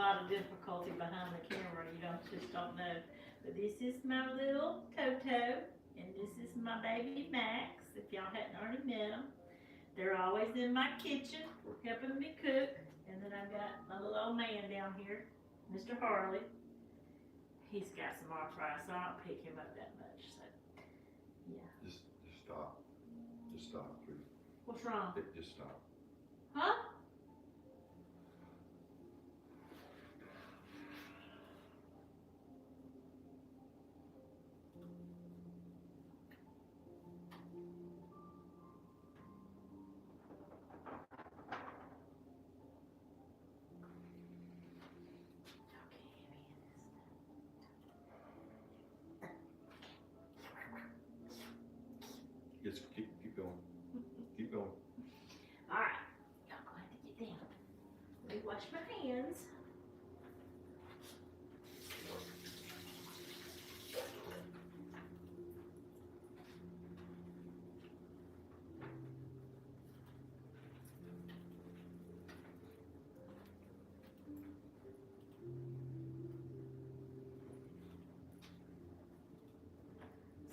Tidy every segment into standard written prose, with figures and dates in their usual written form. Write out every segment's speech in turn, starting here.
lot of difficulty behind the camera. You just don't know. But this is my little Toto, and this is my baby Max. If y'all hadn't already met them, they're always in my kitchen helping me cook. And then I've got my little old man down here, Mr. Harley. He's got some arthritis, so I don't pick him up that much. So, yeah. Just stop. Just stop, please. What's wrong? Just stop. Huh? Just keep going. Keep going. All right. Y'all go ahead and get down. Let me wash my hands.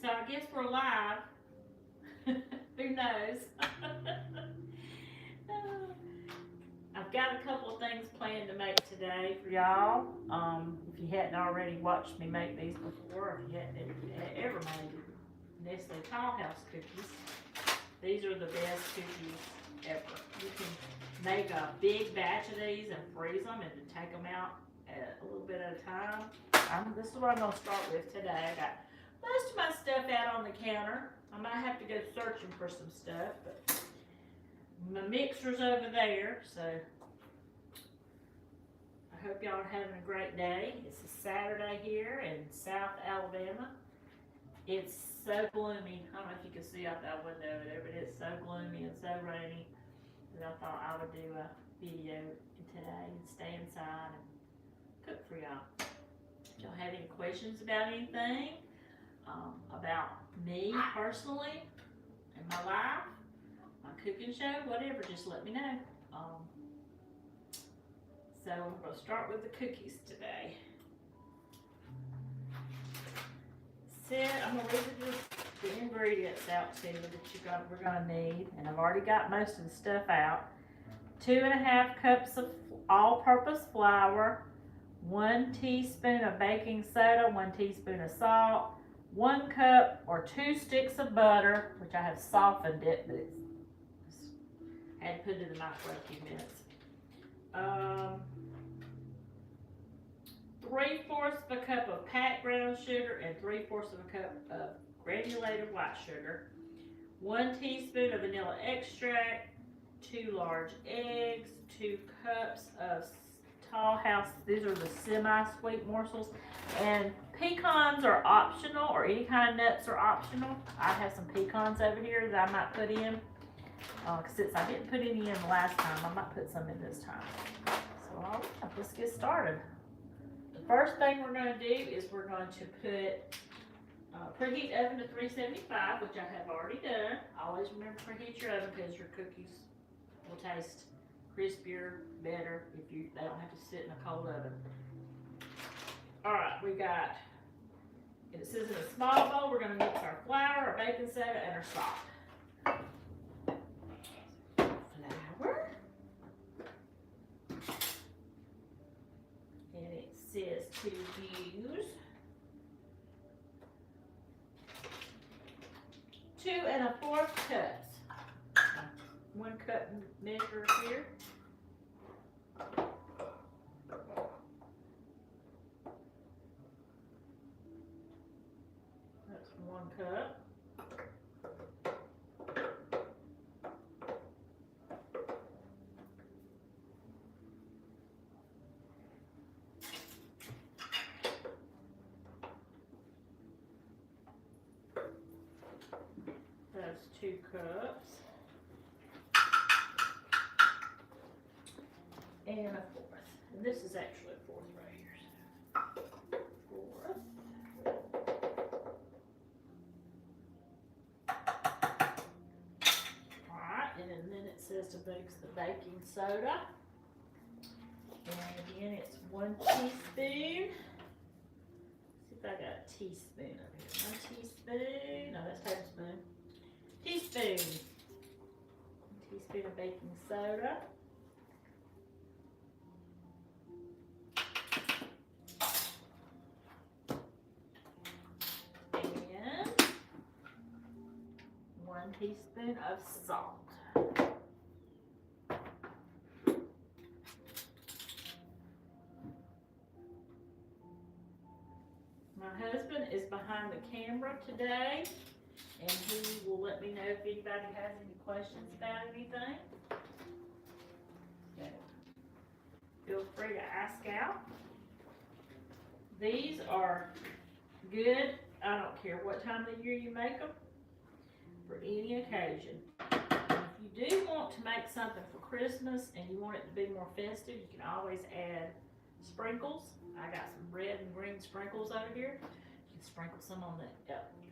So I guess we're live. Who knows? I've got a couple of things planned to make today for y'all. If you hadn't already watched me make these before, if you hadn't ever made Nestle Tall House cookies, these are the best cookies ever. You can make a big batch of these and freeze them and then take them out a little bit at a time. This is what I'm going to start with today. I got most of my stuff out on the counter. I might have to go searching for some stuff, but my mixer's over there, so I hope y'all are having a great day. It's a Saturday here in South Alabama. It's so gloomy. I don't know if you can see out that window over there, but it's so gloomy and so rainy that I thought I would do a video today and stay inside and cook for y'all. If y'all have any questions about anything, about me personally and my life, my cooking show, whatever, just let me know. So I'm going to start with the cookies today. I'm going to read the ingredients out to you that we're going to need, and I've already got most of the stuff out. 2.5 cups of all-purpose flour, 1 teaspoon of baking soda, 1 teaspoon of salt, 1 cup or 2 sticks of butter, which I have softened it, but I had to put it in the microwave a few minutes. 3/4 of a cup of packed brown sugar and 3/4 of a cup of granulated white sugar, 1 teaspoon of vanilla extract, 2 large eggs, 2 cups of Tall House. These are the semi-sweet morsels, and pecans are optional, or any kind of nuts are optional. I have some pecans over here that I might put in. Since I didn't put any in last time, I might put some in this time. So let's get started. The first thing we're going to do is we're going to put preheat oven to 375, which I have already done. Always remember to preheat your oven because your cookies will taste crispier, better if they don't have to sit in a cold oven. All right, we got, and it says in a small bowl, we're going to mix our flour, our baking soda, and our salt. Flour. And it says to use 2 1/4 cups. 1 cup measure here. That's 1 cup. That's 2 cups. And 1/4. And this is actually 1/4 right here. 1/4. Alright, and then it says to mix the baking soda. And again, it's 1 teaspoon. See if I got a teaspoon over here. 1 teaspoon. No, that's tablespoon. Teaspoon. 1 teaspoon of baking soda. And 1 teaspoon of salt. My husband is behind the camera today, and he will let me know if anybody has any questions about anything. So, feel free to ask out. These are good, I don't care what time of the year you make them, for any occasion. If you do want to make something for Christmas and you want it to be more festive, you can always add sprinkles. I got some red and green sprinkles over here. You can sprinkle some on the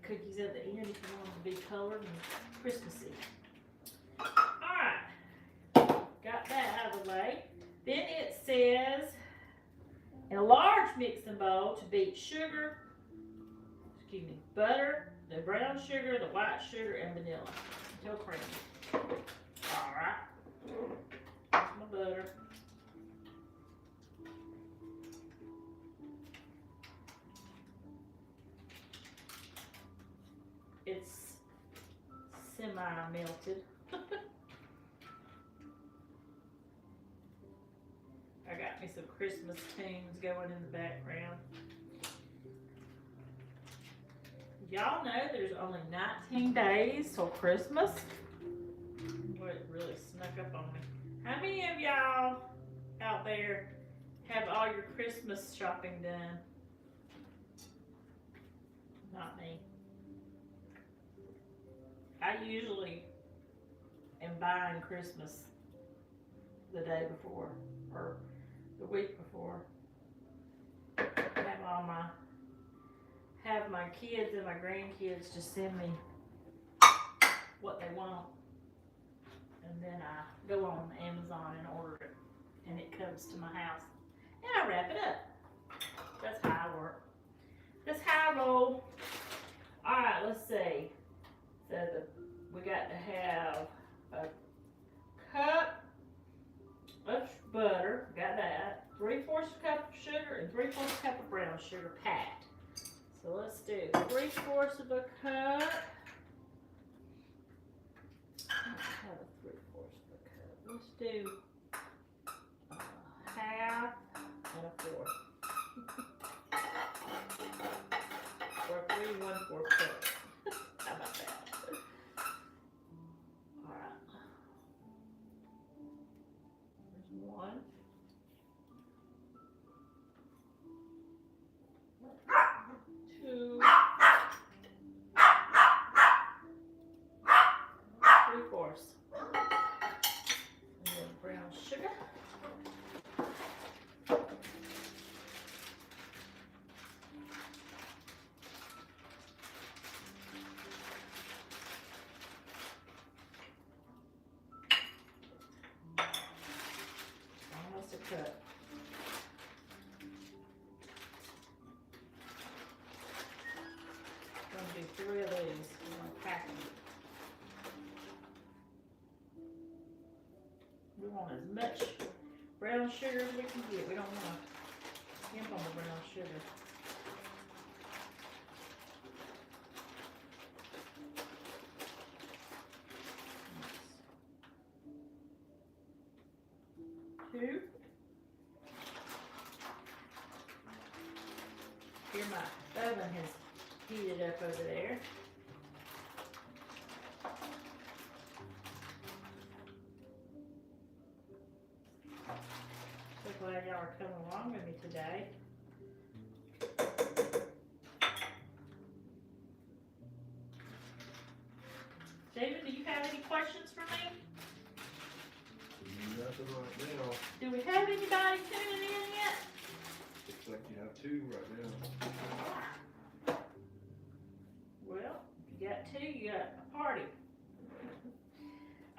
cookies at the end if you want them to be colored and Christmassy. Alright, got that out of the way. Then it says, in a large mixing bowl to beat sugar, butter, the brown sugar, the white sugar, and vanilla until creamy. Alright, here's my butter. It's semi-melted. I got me some Christmas tunes going in the background. Y'all know there's only 19 days till Christmas. Boy, it really snuck up on me. How many of y'all out there have all your Christmas shopping done? Not me. I usually am buying Christmas the day before or the week before. Have my kids and my grandkids just send me what they want, and then I go on Amazon and order it, and it comes to my house, and I wrap it up. That's how I work. That's how I roll. All right, let's see. So we got to have a cup of butter, got that, 3/4 cup of sugar, and 3/4 cup of brown sugar packed. So let's do 3/4 of a cup. Let's have a 3/4 of a cup. Let's do half and a fourth. Or 3 1/4 cups. How about that? Alright. There's 1. 2. 3/4. And then brown sugar. Almost a cup. I'm gonna do 3 of these. I'm gonna pack them. We want as much brown sugar as we can get. We don't want to skimp on the brown sugar. That's 2. Here my oven has heated up over there. So glad y'all are coming along with me today. David, do you have any questions for me? Nothing right now. Do we have anybody tuning in yet? Looks like you have 2 right now. Well, if you got 2, you got a party.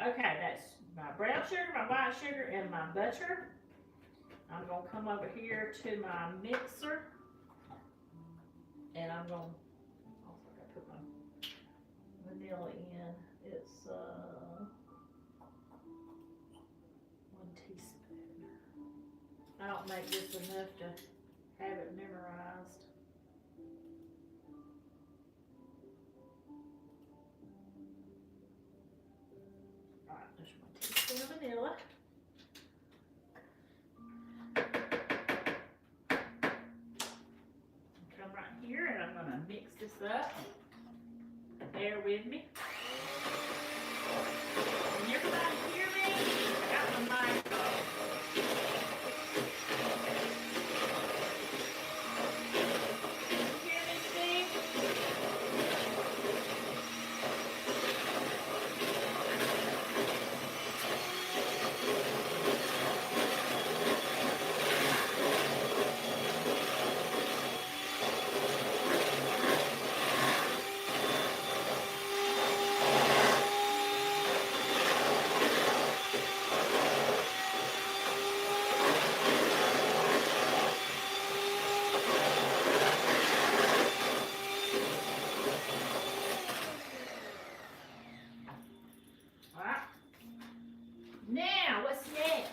Okay, that's my brown sugar, my white sugar, and my butter. I'm gonna come over here to my mixer, and I'm gonna, also gotta put my vanilla in. It's 1 teaspoon. I don't make this enough to have it memorized. Alright, there's 1 teaspoon of vanilla. Come right here and I'm gonna mix this up. Bear with me. Can everybody hear me? I got my mic off. Can you hear me, Steve? Alright. Now, what's next?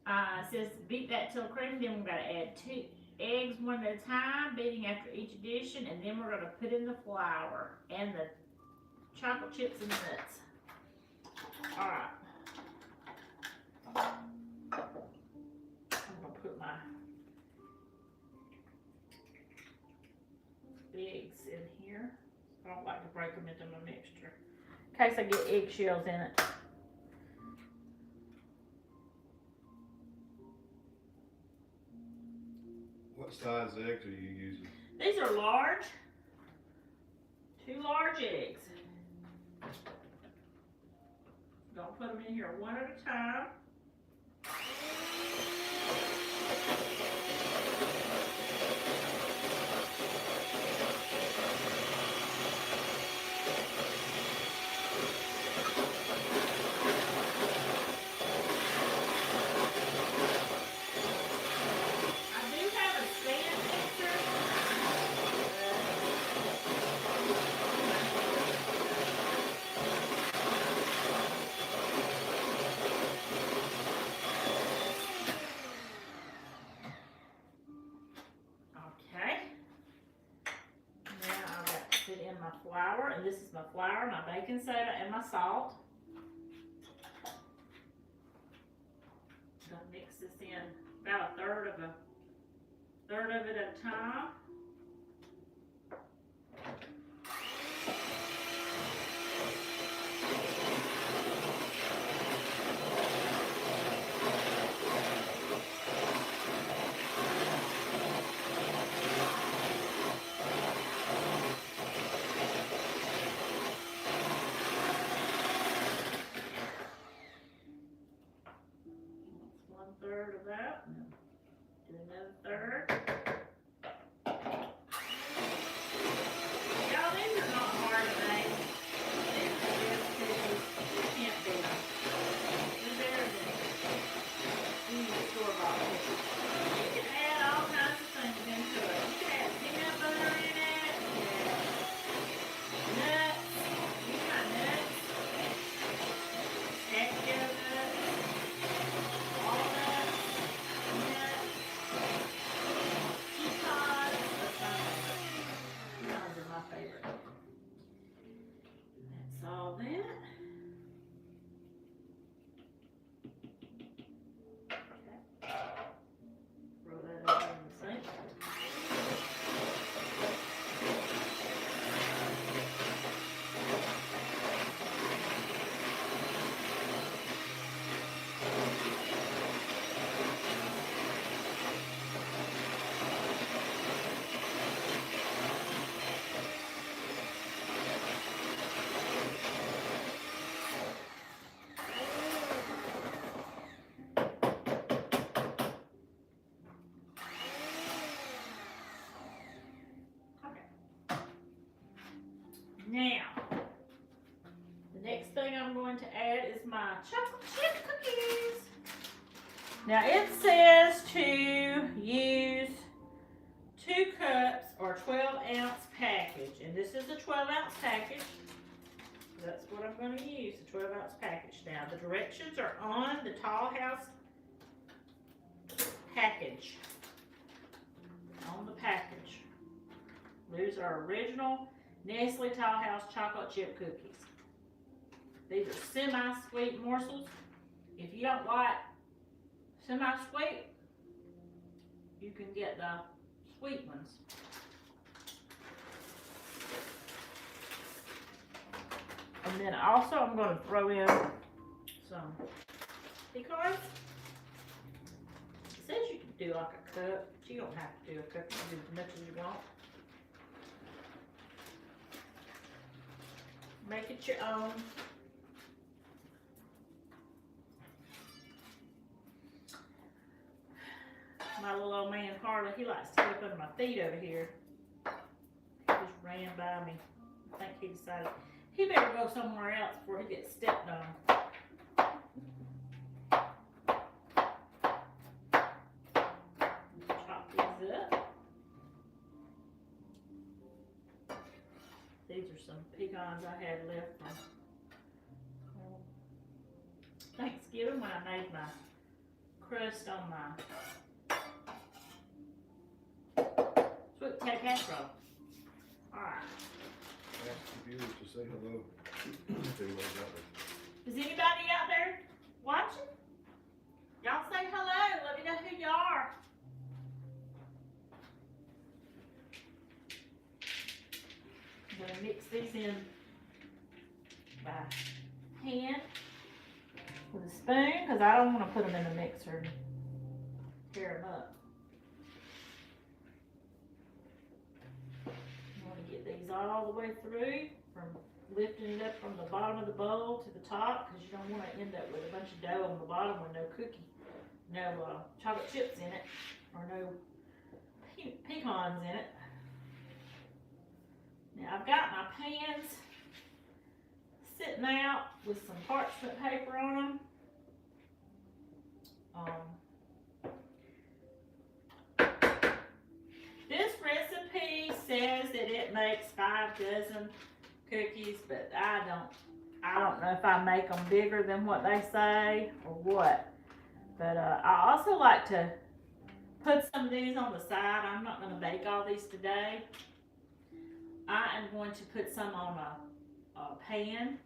It says beat that till creamy, then we're gonna add 2 eggs one at a time, beating after each addition, and then we're gonna put in the flour and the chocolate chips and nuts. Alright. I'm gonna put my eggs in here. I don't like to break them into my mixture, in case I get eggshells in it. What size eggs are you using? These are large. 2 large eggs. Gonna put them in here one at a time. I do have a stand mixer. Okay. Now I've got to put in my flour, and this is my flour, my baking soda, and my salt. Gonna mix this in about a third of it at a time. That's 1/3 of that. Do another third. Y'all, these are not hard to make. These are just cookies. You can't beat them. They're better than any store-bought cookies. You can add all kinds of things into it. You can add peanut butter in it. You can add nuts. You got nuts. Cacao nuts. Walnuts. Peanuts. Pecans. Pecans are my favorite. That's all that. Okay. Throw that over in the sink. Now, the next thing I'm going to add is my chocolate chip cookies. Now it says to use 2 cups or 12-ounce package, and this is a 12-ounce package. That's what I'm going to use, the 12-ounce package. Now the directions are on the Tall House package. On the package. These are original Nestle Tall House chocolate chip cookies. These are semi-sweet morsels. If you don't like semi-sweet, you can get the sweet ones. And then also I'm going to throw in some pecans. It says you can do like a cup, but you don't have to do a cup. You can do as much as you want. Make it your own. My little old man Harley, he likes to get up under my feet over here. He just ran by me. I think he decided he better go somewhere else before he gets stepped on. Chop these up. These are some pecans I had left from Thanksgiving when I made my crust on my sweet potato casserole. Alright. Ask the viewers to say hello. Is anybody out there watching? Y'all say hello. Let me know who you are. I'm going to mix these in by hand with a spoon because I don't want to put them in the mixer and tear them up. I want to get these all the way through, from lifting it up from the bottom of the bowl to the top, because you don't want to end up with a bunch of dough on the bottom with no chocolate chips in it, or no pecans in it. Now I've got my pans sitting out with some parchment paper on them. This recipe says that it makes 5 dozen cookies, but I don't know if I make them bigger than what they say or what. But I also like to put some of these on the side. I'm not going to bake all these today. I am going to put some on a pan,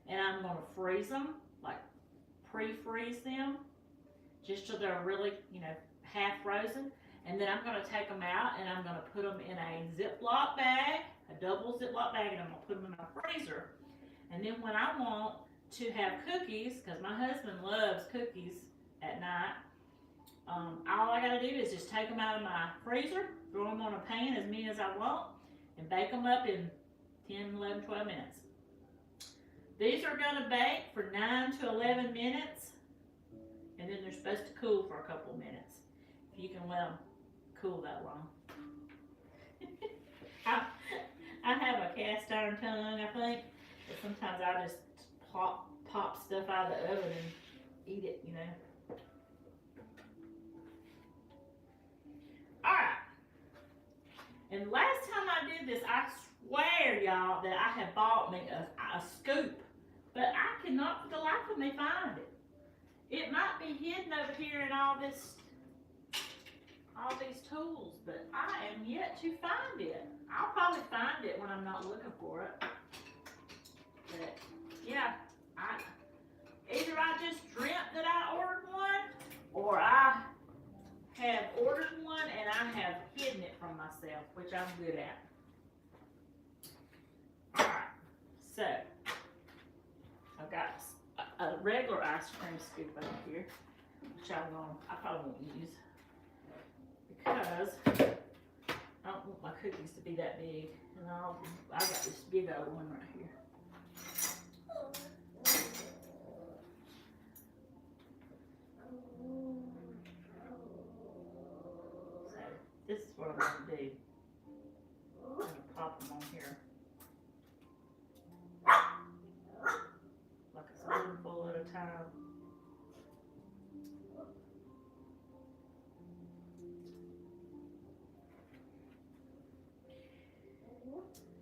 and I'm going to freeze them, like pre-freeze them, just till they're really, half frozen. And then I'm going to take them out, and I'm going to put them in a Ziploc bag, a double Ziploc bag, and I'm going to put them in my freezer. And then when I want to have cookies, because my husband loves cookies at night, all I got to do is just take them out of my freezer, throw them on a pan as many as I want, and bake them up in 10, 11, 12 minutes. These are going to bake for 9 to 11 minutes, and then they're supposed to cool for a couple minutes, if you can let them cool that long. I have a cast iron tongue, I think, but sometimes I just pop stuff out of the oven and eat it, Alright. And last time I did this, I swear, y'all, that I had bought me a scoop. But I cannot for the life of me find it. It might be hidden over here in all these tools, but I am yet to find it. I'll probably find it when I'm not looking for it. But, yeah, either I just dreamt that I ordered one, or I have ordered one and I have hidden it from myself, which I'm good at. Alright, so I've got a regular ice cream scoop over here, which I probably won't use because I don't want my cookies to be that big, and I got this big old one right here. This is what I'm going to do. I'm going to pop them on here. Like a spoonful at a time.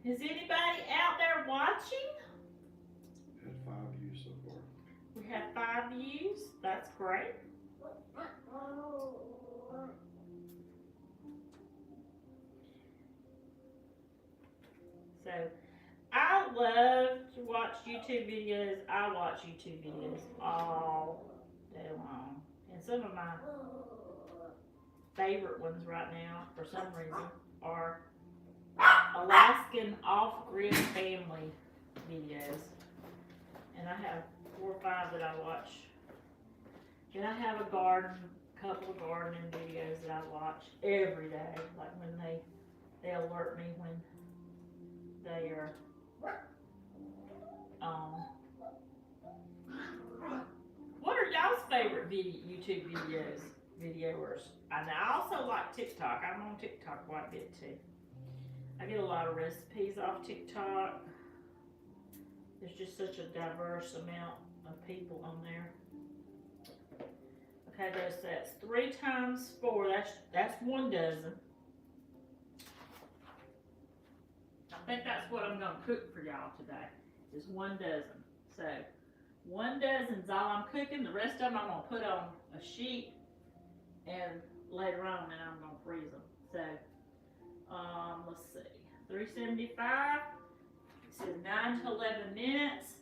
Is anybody out there watching? Had 5 views so far. We have 5 views. That's great. So, I love to watch YouTube videos. I watch YouTube videos all day long. And some of my favorite ones right now, for some reason, are Alaskan off-grid family videos. And I have 4 or 5 that I watch. And I have a couple of gardening videos that I watch every day. Like when they alert me when they are what are y'all's favorite YouTube videos? And I also like TikTok. I'm on TikTok quite a bit too. I get a lot of recipes off TikTok. There's just such a diverse amount of people on there. Okay, that's 3 times 4. That's 1 dozen. I think that's what I'm going to cook for y'all today, is 1 dozen. So, 1 dozen's all I'm cooking. The rest of them I'm going to put on a sheet, and later on, and I'm going to freeze them. So, let's see, 375. It says 9 to 11 minutes.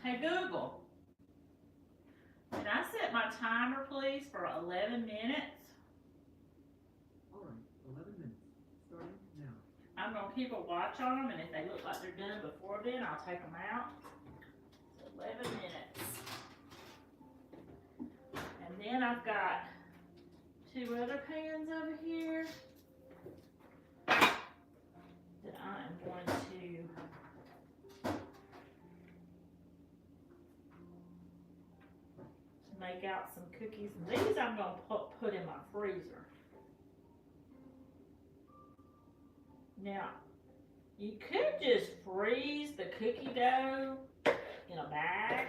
Hey Google, can I set my timer please for 11 minutes? Alright, 11 minutes. Starting now. I'm going to keep a watch on them, and if they look like they're done before then, I'll take them out. So 11 minutes. And then I've got 2 other pans over here that I am going to make out some cookies. And these I'm going to put in my freezer. Now, you could just freeze the cookie dough in a bag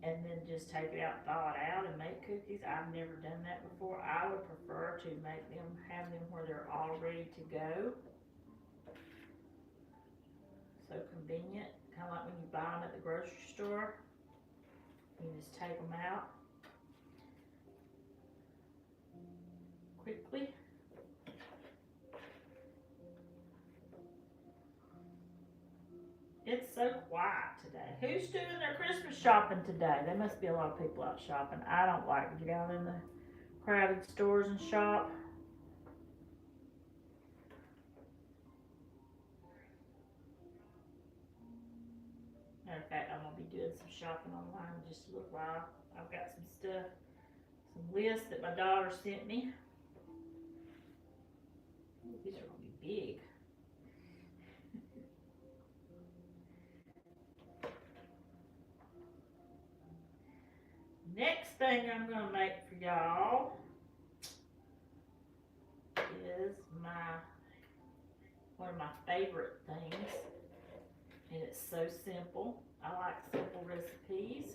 and then just take it out, thaw it out, and make cookies. I've never done that before. I would prefer to have them where they're all ready to go. So convenient, kind of like when you buy them at the grocery store. You just take them out quickly. It's so quiet today. Who's doing their Christmas shopping today? There must be a lot of people out shopping. I don't like to get out in the crowded stores and shop. Okay, I'm going to be doing some shopping online in just a little while. I've got some stuff, some lists that my daughter sent me. Ooh, these are going to be big. Next thing I'm going to make for y'all is one of my favorite things. And it's so simple. I like simple recipes.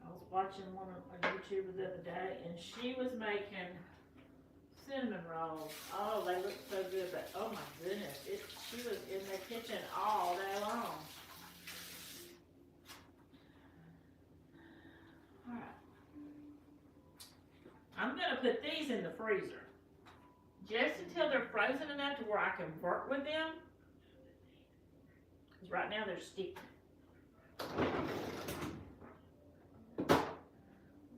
I was watching a YouTuber the other day, and she was making cinnamon rolls. Oh, they look so good, but oh my goodness, she was in the kitchen all day long. All right. I'm going to put these in the freezer just until they're frozen enough to where I can work with them. Because right now they're sticky. I'm going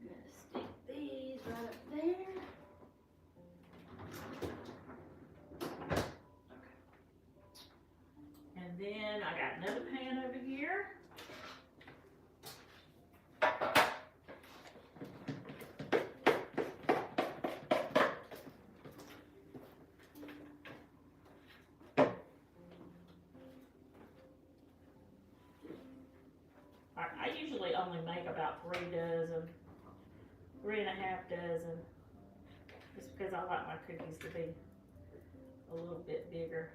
to stick these right up there. Okay. And then I got another pan over here. I usually only make about 3 dozen, 3.5 dozen, just because I like my cookies to be a little bit bigger.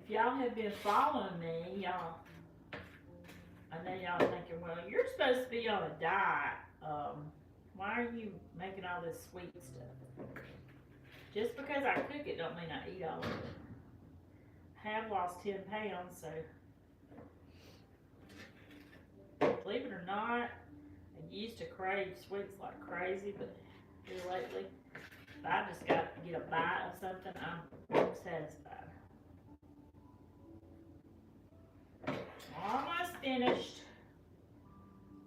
If y'all have been following me, I know y'all thinking, well, you're supposed to be on a diet. Why are you making all this sweet stuff? Just because I cook it don't mean I eat all of it. I have lost 10 pounds, so believe it or not, I used to crave sweets like crazy, but here lately, if I just got to get a bite of something, I'm satisfied. Almost finished.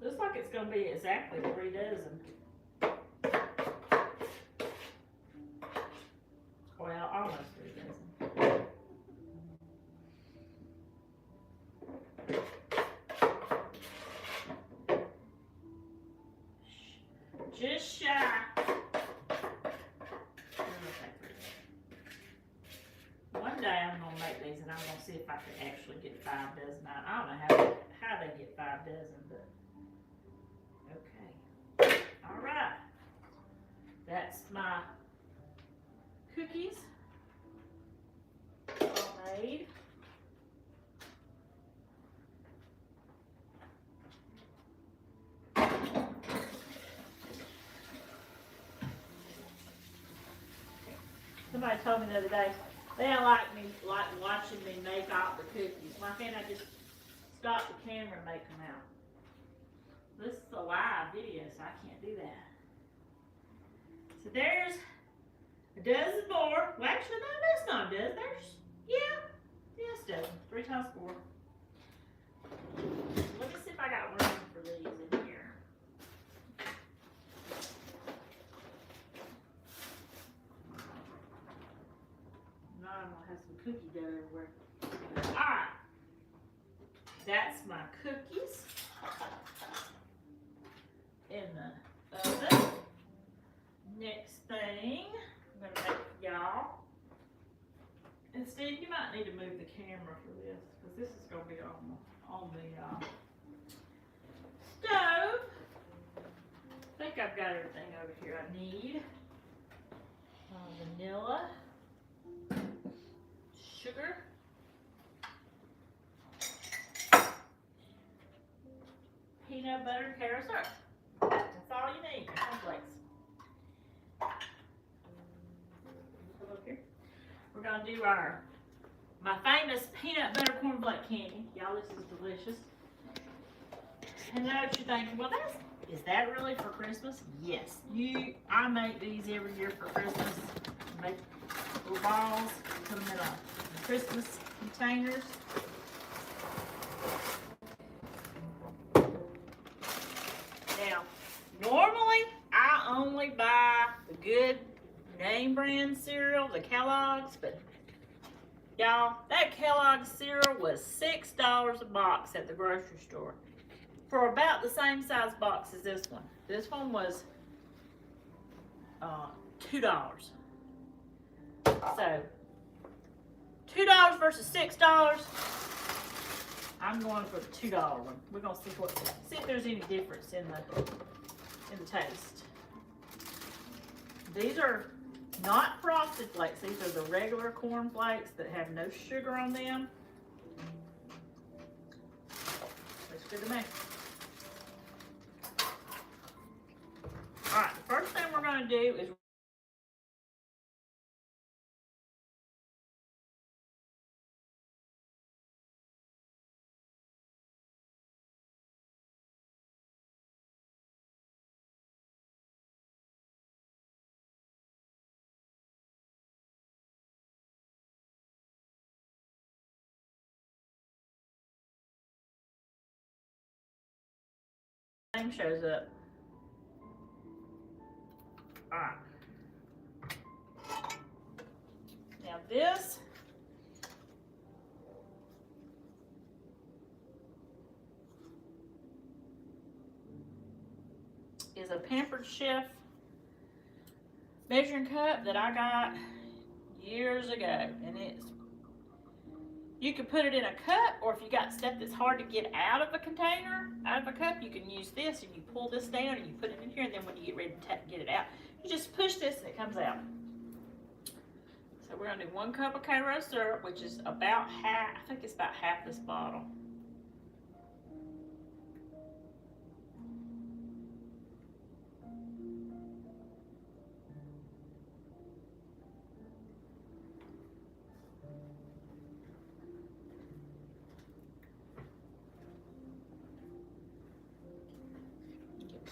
Looks like it's going to be exactly 3 dozen. Well, almost 3 dozen. Just shy. One day I'm going to make these and I'm going to see if I can actually get 5 dozen out. I don't know how they get 5 dozen, but okay. All right. That's my cookies all made. Somebody told me the other day they don't like watching me make all the cookies. Why can't I just stop the camera and make them out? This is a live video, so I can't do that. So there's a dozen more. Well, actually, no, that's not a dozen. It's a dozen. 3 times 4. Let me see if I got room for these in here. No, I'm gonna have some cookie dough everywhere. Alright. That's my cookies in the oven. Next thing I'm gonna make for y'all. And Steve, you might need to move the camera for this, because this is gonna be on the stove. I think I've got everything over here I need. Vanilla, sugar, peanut butter, carrot syrup. That's all you need. Cornflakes. Come up here. We're gonna do my famous peanut butter cornflake candy. Y'all, this is delicious. And I know what you're thinking, well, is that really for Christmas? Yes. I make these every year for Christmas. Make little balls, put them in Christmas containers. Now, normally I only buy the good name brand cereal, the Kellogg's, but y'all, that Kellogg's cereal was $6 a box at the grocery store for about the same size box as this one. This one was $2. So $2 versus $6. I'm going for the $2 one. We're gonna see if there's any difference in the taste. These are not frosted flakes. These are the regular corn flakes that have no sugar on them. Looks good to me. All right, the first thing we're gonna do is name shows up. All right. Now this is a Pampered Chef measuring cup that I got years ago, and you can put it in a cup, or if you got stuff that's hard to get out of a container, out of a cup, you can use this, and you pull this down and you put it in here, and then when you get ready to get it out, you just push this and it comes out. So we're gonna do 1 cup of Karo syrup, which is about half, I think it's about half this bottle.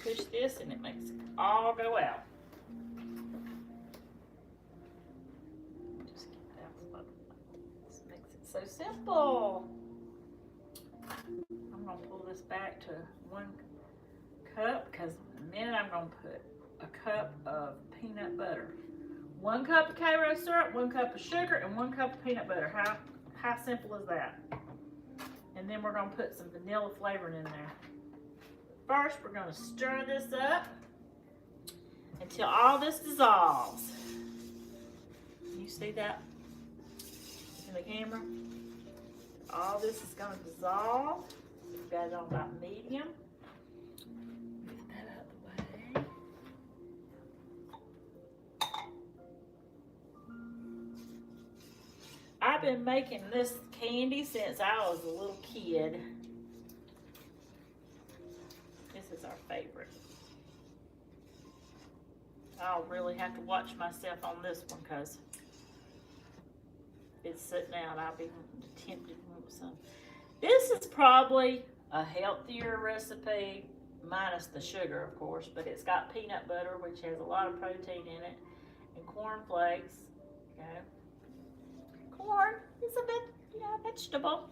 push this and it makes it all go out. Just get that out. This makes it so simple. I'm gonna pull this back to 1 cup because in a minute I'm gonna put a cup of peanut butter. 1 cup of Karo syrup, 1 cup of sugar, and 1 cup of peanut butter. How simple is that? And then we're gonna put some vanilla flavoring in there. First, we're gonna stir this up until all this dissolves. You see that in the camera? All this is gonna dissolve. We've got it on about medium. Get that out of the way. I've been making this candy since I was a little kid. This is our favorite. I'll really have to watch myself on this one because it's sitting out. I'll be tempted to want some. This is probably a healthier recipe, minus the sugar, of course, but it's got peanut butter, which has a lot of protein in it, and corn flakes. Okay. Corn is a vegetable.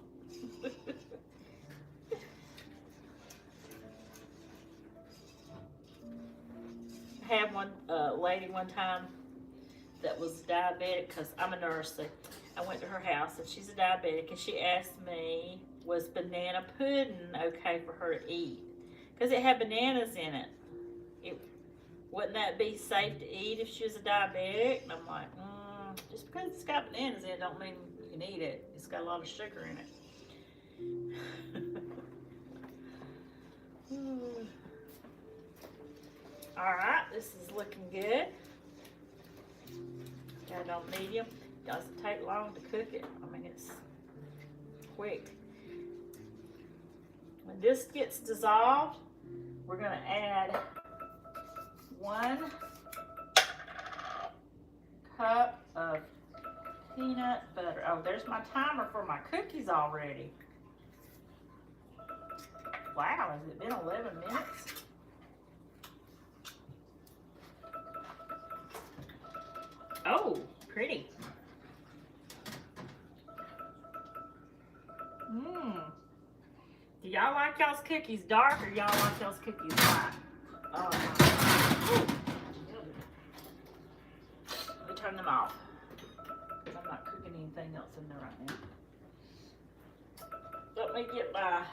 I had one lady one time that was diabetic because I'm a nurse. So I went to her house and she's a diabetic, and she asked me, was banana pudding okay for her to eat? Because it had bananas in it. Wouldn't that be safe to eat if she was a diabetic? And I'm like, just because it's got bananas in it don't mean you can eat it. It's got a lot of sugar in it. Alright, this is looking good. Got it on medium. Doesn't take long to cook it. I mean, it's quick. When this gets dissolved, we're going to add 1 cup of peanut butter. Oh, there's my timer for my cookies already. Wow, has it been 11 minutes? Oh, pretty. Do y'all like y'all's cookies dark or y'all like y'all's cookies light? Oh my. Let me turn them off. I'm not cooking anything else in there right now. Let me get my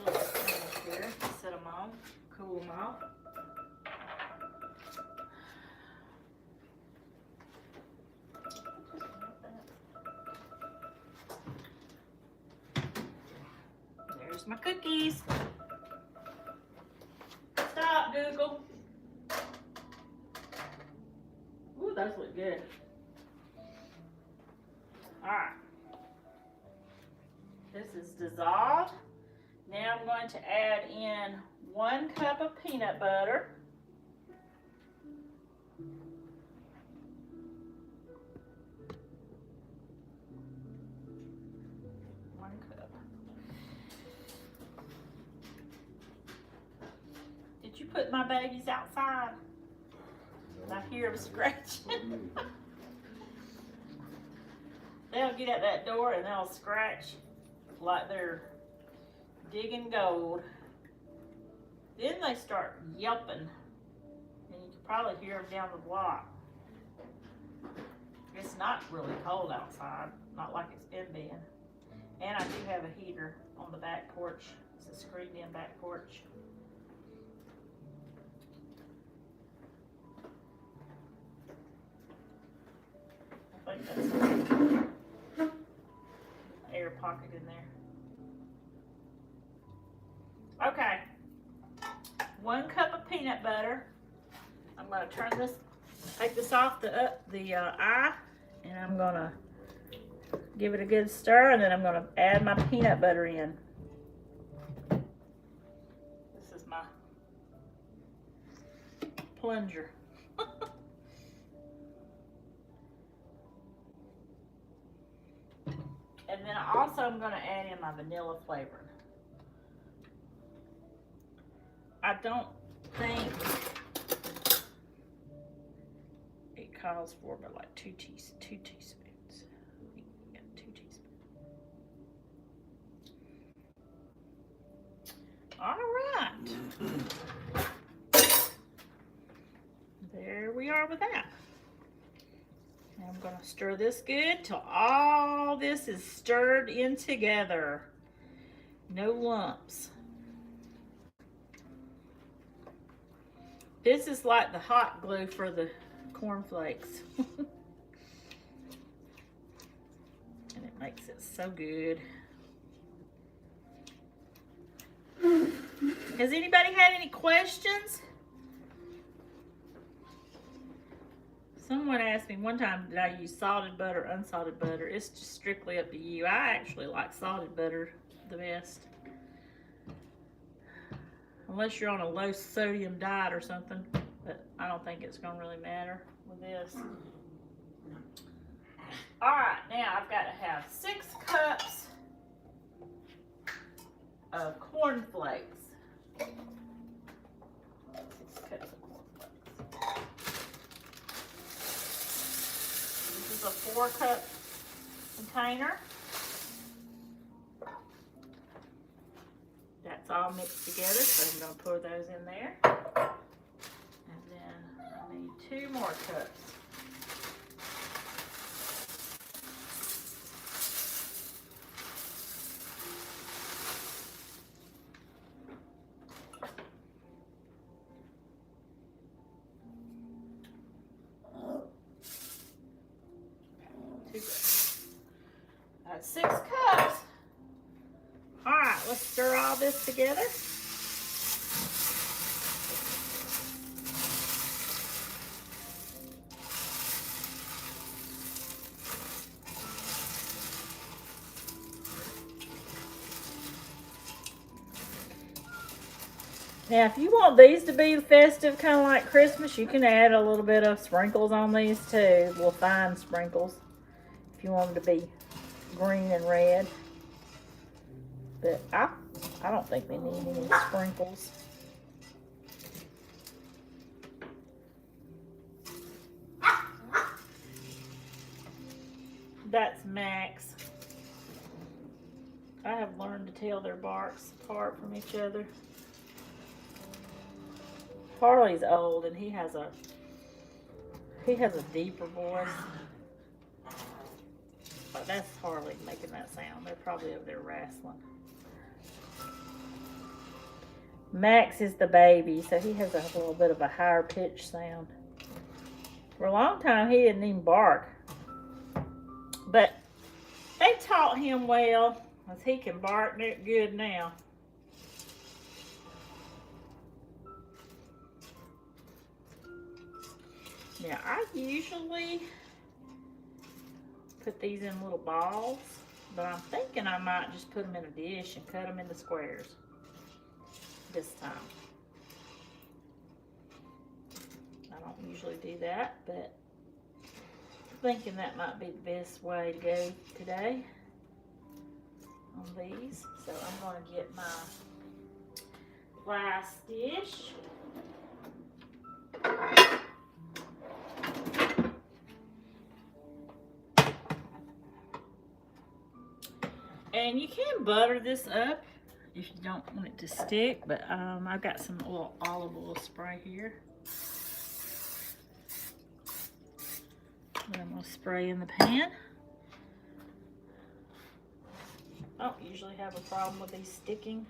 little things here. Set them on. Cool them off. There's my cookies. Stop, Google. Ooh, those look good. Alright. This is dissolved. Now I'm going to add in 1 cup of peanut butter. Did you put my babies outside? I hear them scratching. They'll get at that door and they'll scratch like they're digging gold. Then they start yelping, and you can probably hear them down the block. It's not really cold outside, not like it's been being. And I do have a heater on the back porch. It's a screened-in back porch. I think that's an air pocket in there. Okay. 1 cup of peanut butter. I'm going to turn this, take this off the eye, and I'm going to give it a good stir, and then I'm going to add my peanut butter in. This is my plunger. And then I also am going to add in my vanilla flavoring. I don't think it calls for but like 2 teaspoons. Yeah, 2 teaspoons. All right. There we are with that. And I'm going to stir this good till all this is stirred in together. No lumps. This is like the hot glue for the cornflakes. And it makes it so good. Has anybody had any questions? Someone asked me one time, did I use salted butter or unsalted butter? It's just strictly up to you. I actually like salted butter the best. Unless you're on a low sodium diet or something. But I don't think it's going to really matter with this. Alright, now I've got to have 6 cups of cornflakes. 6 cups of cornflakes. This is a 4-cup container. That's all mixed together, so I'm going to pour those in there. And then I need 2 more cups. That's 6 cups. All right, let's stir all this together. Now, if you want these to be festive, kind of like Christmas, you can add a little bit of sprinkles on these too. Well, fine sprinkles, if you want them to be green and red. But I don't think they need any sprinkles. That's Max. I have learned to tell their barks apart from each other. Harley's old and he has a deeper voice. But that's Harley making that sound. They're probably over there wrestling. Max is the baby, so he has a little bit of a higher pitch sound. For a long time he didn't even bark. But they taught him well, as he can bark good now. Now, I usually put these in little balls, but I'm thinking I might just put them in a dish and cut them into squares this time. I don't usually do that, but I'm thinking that might be the best way to go today on these. So I'm going to get my glass dish. And you can butter this up if you don't want it to stick, but I've got some olive oil spray here. That I'm going to spray in the pan. I don't usually have a problem with these sticking.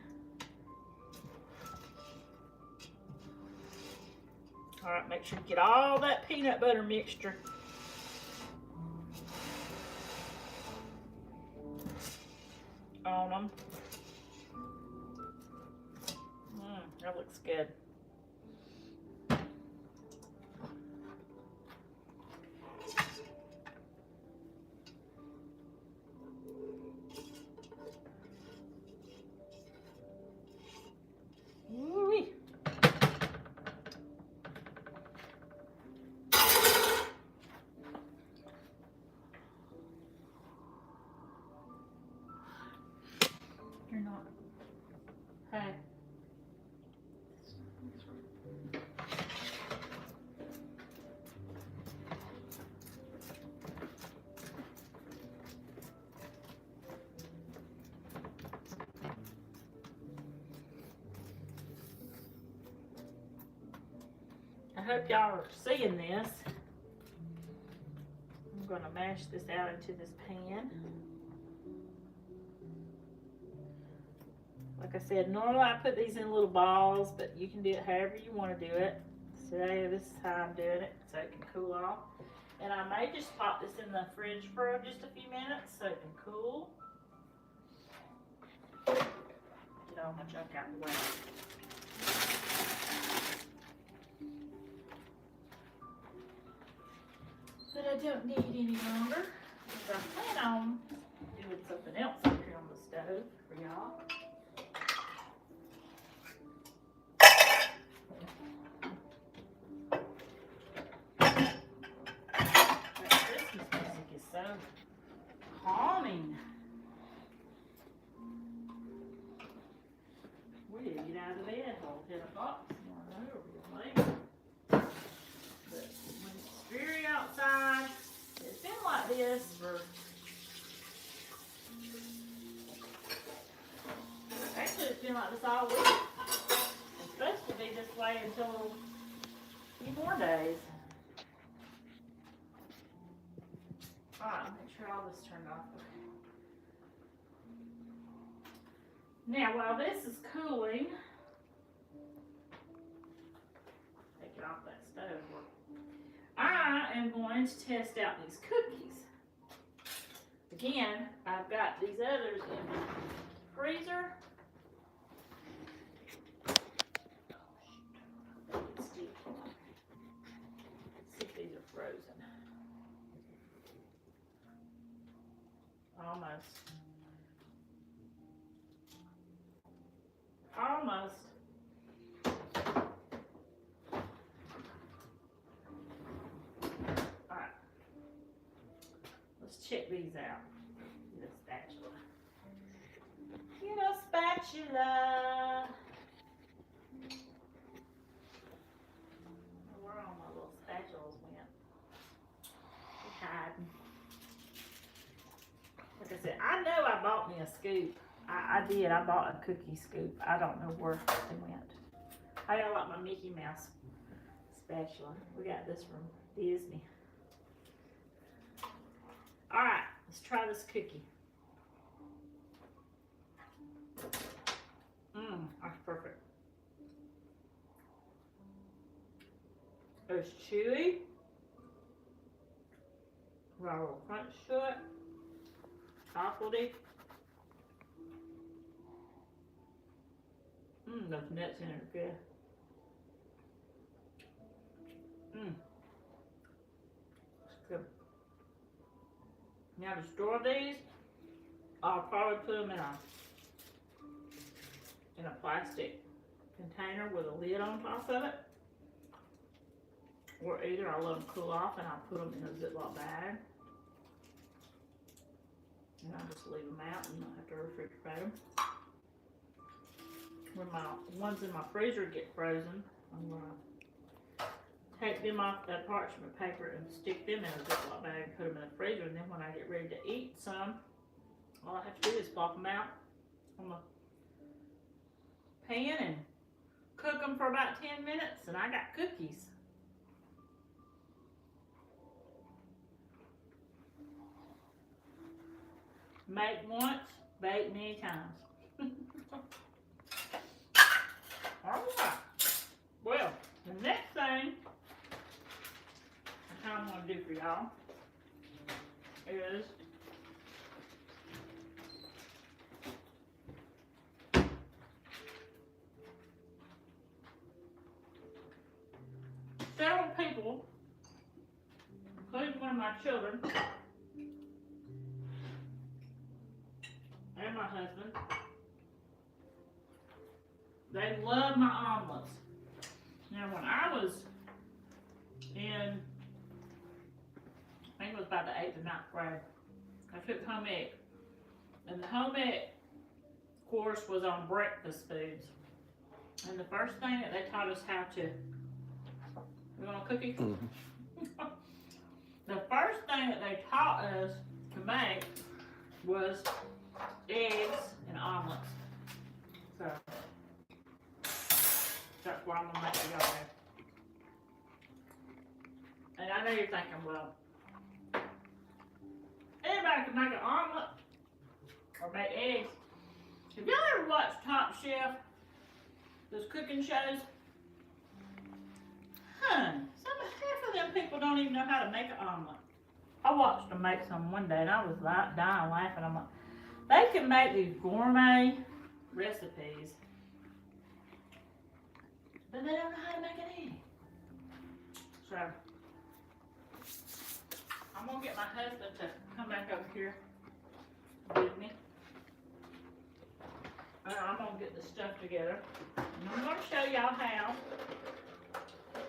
Alright, make sure you get all that peanut butter mixture. On them. That looks good. Ooh-wee. You're not. Hey. hope y'all are seeing this. I'm gonna mash this out into this pan. Like I said, normally I put these in little balls, but you can do it however you want to do it. Today, this is how I'm doing it, so it can cool off. And I may just pop this in the fridge for just a few minutes so it can cool. Get all my junk out of the way. But I don't need any longer because I plan on doing something else up here on the stove for y'all. That Christmas music is so calming. We didn't get out of bed till 10 o'clock this morning. We were late. But when it's dreary outside, it's been like this for actually it's been like this all week. It's supposed to be this way until a few more days. Alright, make sure all this turned off. Okay. Now while this is cooling, take it off that stove. I am going to test out these cookies. Again, I've got these others in the freezer. Let's see if these are frozen. Almost. Almost. Alright. Let's check these out. Get a spatula. Get a spatula. Where all my little spatulas went? They're hiding. Like I said, I know I bought me a scoop. I did. I bought a cookie scoop. I don't know where they went. I got like my Mickey Mouse spatula. We got this from Disney. Alright, let's try this cookie. That's perfect. It's chewy. Got a little crunch to it. Chocolatey. Those nuts in it are good. It's good. Now to store these, I'll probably put them in a plastic container with a lid on top of it. Or either I'll let them cool off and I'll put them in a Ziploc bag. And I'll just leave them out and not have to refrigerate them. When my ones in my freezer get frozen, I'm going to take them off that parchment paper and stick them in a Ziploc bag and put them in the freezer. And then when I get ready to eat some, all I have to do is plop them out on the pan and cook them for about 10 minutes and I got cookies. Make once, bake many times. Alright. Well, the next thing I'm going to do for y'all is several people, including one of my children and my husband, they love my omelets. Now when I was in, I think it was about the 8th or 9th grade, I took home ec. And the home ec course was on breakfast foods. And the first thing that they taught us how to, you want a cookie? Mm-hmm. The first thing that they taught us to make was eggs and omelets. So that's what I'm gonna make for y'all Now I know you're thinking, well, anybody can make an omelet or make eggs. Have y'all ever watched Top Chef? Those cooking shows? Half of them people don't even know how to make an omelet. I watched them make some one day and I was dying laughing. I'm like, they can make these gourmet recipes, but they don't know how to make an egg. So, I'm gonna get my husband to come back over here with me. I'm gonna get the stuff together. And I'm gonna show y'all how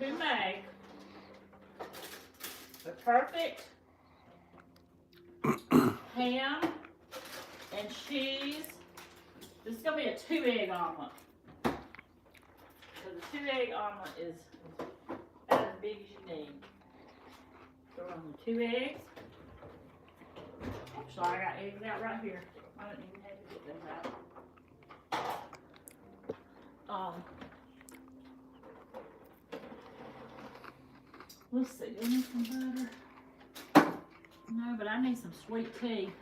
to make the perfect ham and cheese. This is gonna be a 2-egg omelet. So the 2-egg omelet is about as big as you need. Throw on the 2 eggs. Actually, I got eggs out right here. I didn't even have to get those out. Let's see, do I need some butter? No, but I need some sweet tea.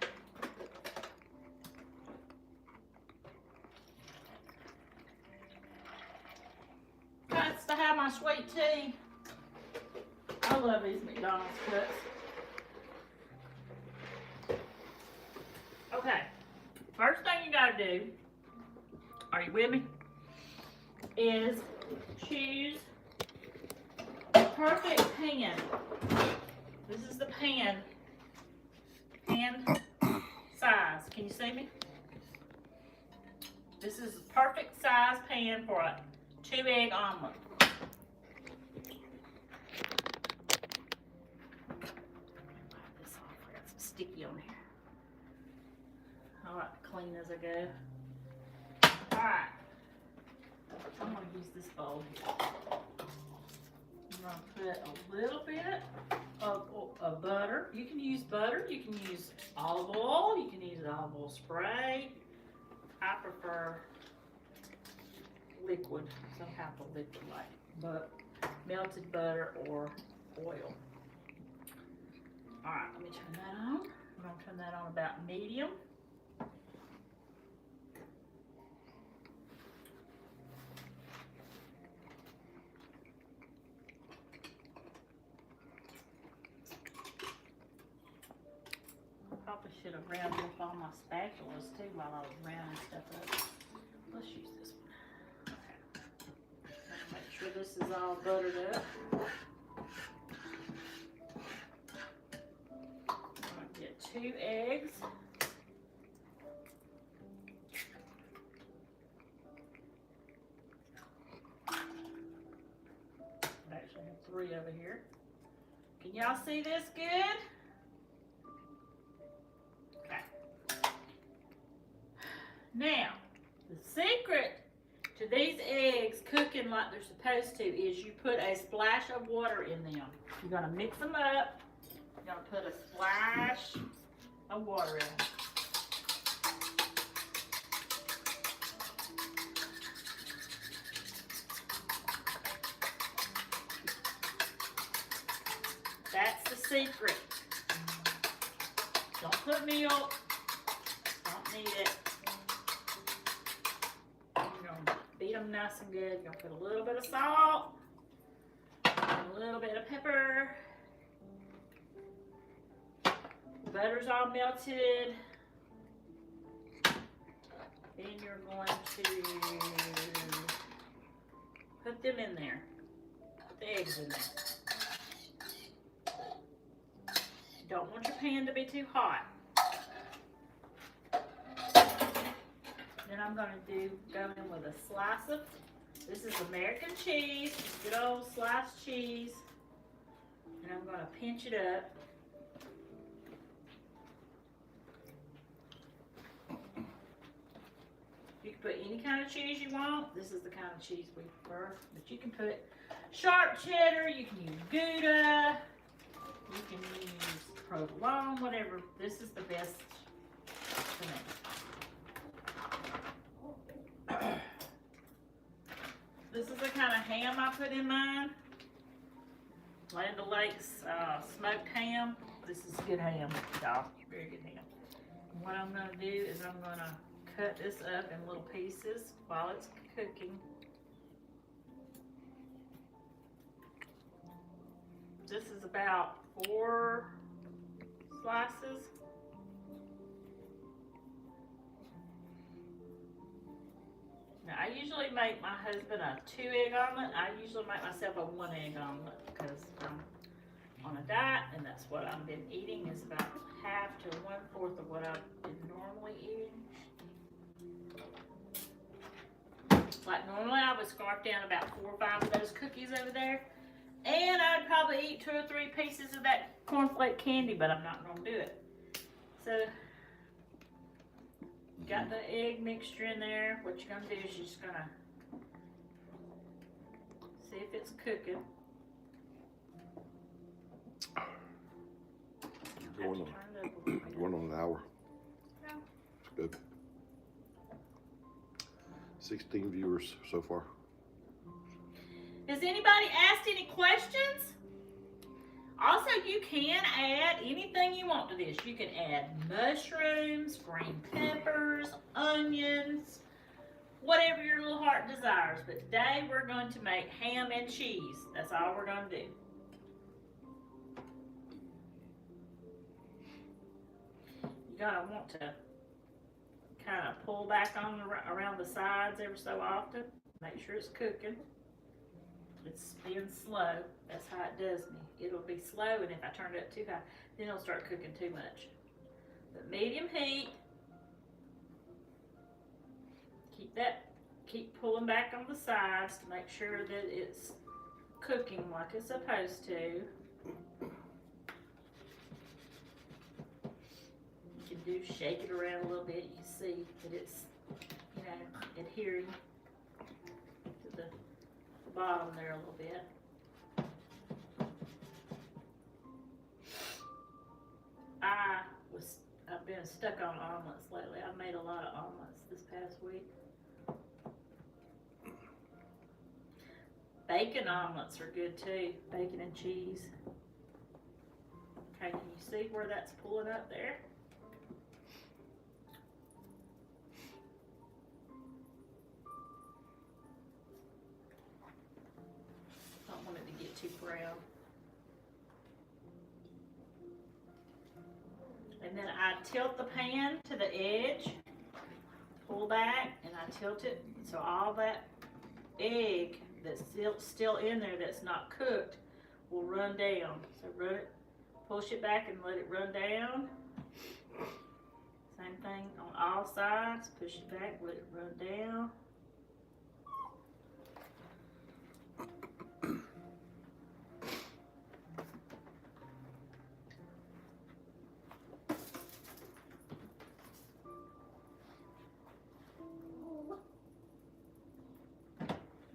Got to have my sweet tea. I love these McDonald's cups. Okay, first thing you gotta do, are you with me? Is choose the perfect pan. This is the pan size. Can you see me? This is the perfect size pan for a 2-egg omelet. Wipe this off. I got some sticky on here. I like to clean as I go. Alright. I'm going to use this bowl here. I'm going to put a little bit of butter. You can use butter. You can use olive oil. You can use olive oil spray. I prefer liquid, some kind of liquid like melted butter or oil. Alright, let me turn that on. I'm going to turn that on about medium. Probably should have rounded up all my spatulas too while I was rounding stuff up. Let's use this one. Okay. Make sure this is all buttered up. I'm going to get 2 eggs. I actually have 3 over here. Can y'all see this good? Now, the secret to these eggs cooking like they're supposed to is you put a splash of water in them. You're going to mix them up. You're going to put a splash of water in them. That's the secret. Don't put milk. Don't need it. Beat them nice and good. You're going to put a little bit of salt, a little bit of pepper. Butter's all melted. Then you're going to put them in there. Put the eggs in there. You don't want your pan to be too hot. Then I'm going to go in with a slice of, this is American cheese, good old sliced cheese. And I'm going to pinch it up. You can put any kind of cheese you want. This is the kind of cheese we prefer. But you can put sharp cheddar, you can use Gouda, you can use provolone, whatever. This is the best for me. This is the kind of ham I put in mine. Land O'Lakes smoked ham. This is good ham, y'all. Very good ham. What I'm gonna do is I'm gonna cut this up in little pieces while it's cooking. This is about 4 slices. Now I usually make my husband a 2-egg omelet. I usually make myself a 1-egg omelet because I'm on a diet, and that's what I've been eating, is about half to 1/4 of what I've been normally eating. Like normally I would scarf down about 4 or 5 of those cookies over there, and I'd probably eat 2 or 3 pieces of that cornflake candy, but I'm not gonna do it. So, got the egg mixture in there. What you're gonna do is you're just gonna see if it's cooking. Going on, Turn it up a little bit. going on an hour. Yeah. It's good. 16 viewers so far. Has anybody asked any questions? Also, you can add anything you want to this. You can add mushrooms, green peppers, onions, whatever your little heart desires. But today we're going to make ham and cheese. That's all we're going to do. You're going to want to kind of pull back on around the sides every so often. Make sure it's cooking. It's being slow. That's how it does me. It'll be slow, and if I turn it up too high, then it'll start cooking too much. But medium heat. Keep pulling back on the sides to make sure that it's cooking like it's supposed to. You can shake it around a little bit. You can see that it's, adhering to the bottom there a little bit. I've been stuck on omelets lately. I've made a lot of omelets this past week. Bacon omelets are good too. Bacon and cheese. Okay, can you see where that's pulling up there? Don't want it to get too brown. And then I tilt the pan to the edge, pull back, and I tilt it so all that egg that's still in there that's not cooked will run down. So push it back and let it run down. Same thing on all sides, push it back, let it run down.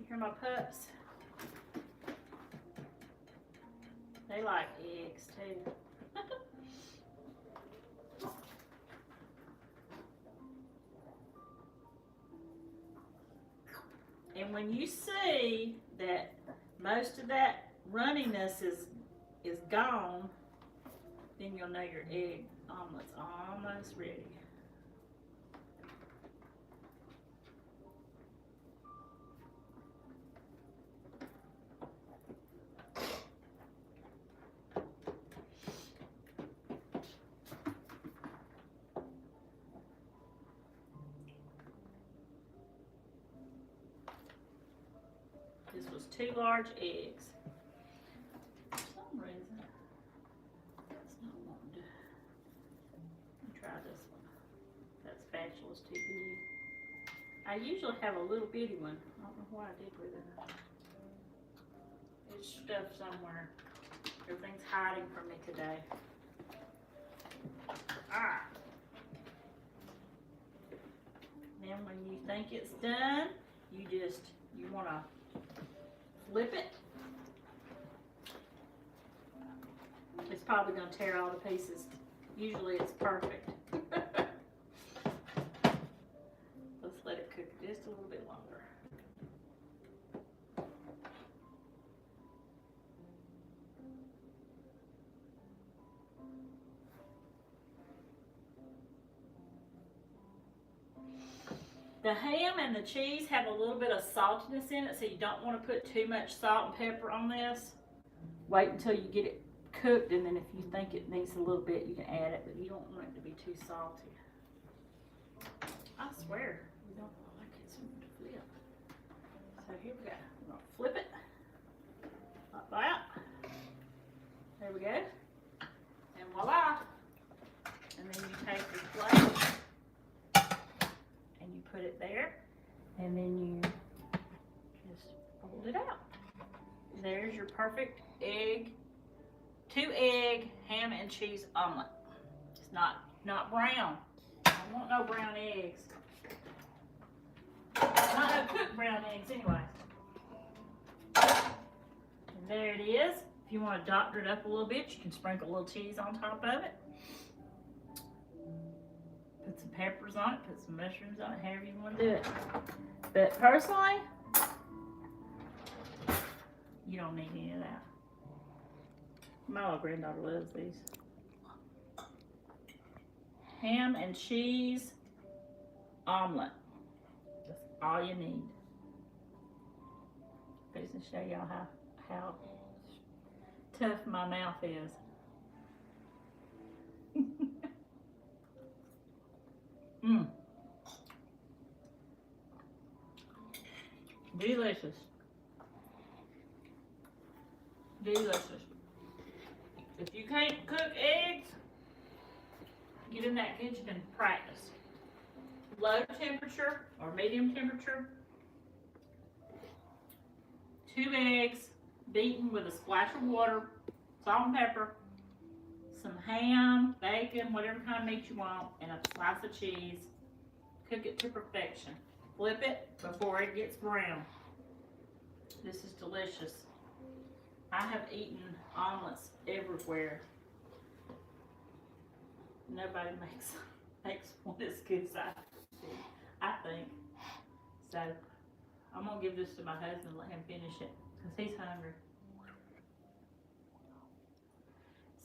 Hear my pups? They like eggs too. And when you see that most of that runniness is gone, then you'll know your egg omelet's almost ready. This was 2 large eggs. For some reason, that's not wanting to. Let me try this one. That spatula's too big. I usually have a little bitty one. I don't know what I did with it. It's stuffed somewhere. Everything's hiding from me today. Ah. Then when you think it's done, you want to flip it. It's probably going to tear all the pieces. Usually it's perfect. Let's let it cook just a little bit longer. The ham and the cheese have a little bit of saltiness in it, so you don't want to put too much salt and pepper on this. Wait until you get it cooked, and then if you think it needs a little bit, you can add it, but you don't want it to be too salty. I swear, we don't like it so to flip. So here we go. We're gonna flip it like that. There we go. And voila. And then you take your plate and you put it there, and then you just fold it out. There's your perfect egg, 2-egg ham and cheese omelet. It's not brown. I don't want no brown eggs. Not no cooked brown eggs anyway. And there it is. If you want to doctor it up a little bit, you can sprinkle a little cheese on top of it. Put some peppers on it, put some mushrooms on it, however you want to do it. But personally, you don't need any of that. My little granddaughter loves these. Ham and cheese omelet. That's all you need. Just to show y'all how tough my mouth is. Delicious. Delicious. If you can't cook eggs, get in that kitchen and practice. Low temperature or medium temperature. 2 eggs beaten with a splash of water, salt and pepper, some ham, bacon, whatever kind of meat you want, and a slice of cheese. Cook it to perfection. Flip it before it gets brown. This is delicious. I have eaten omelets everywhere. Nobody makes one as good as I think. So I'm gonna give this to my husband and let him finish it because he's hungry.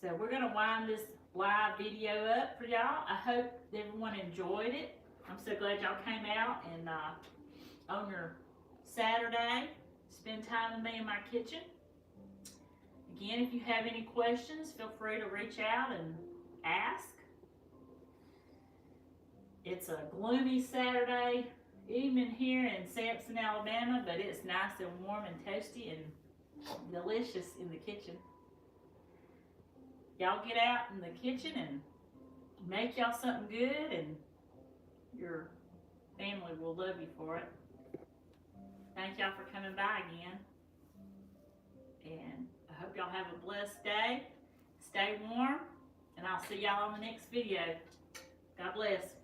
So we're gonna wind this live video up for y'all. I hope everyone enjoyed it. I'm so glad y'all came out and on your Saturday, spend time with me in my kitchen. Again, if you have any questions, feel free to reach out and ask. It's a gloomy Saturday evening here in Sampson, Alabama, but it's nice and warm and toasty and delicious in the kitchen. Y'all get out in the kitchen and make y'all something good, and your family will love you for it. Thank y'all for coming by again. And I hope y'all have a blessed day. Stay warm, and I'll see y'all on the next video. God bless.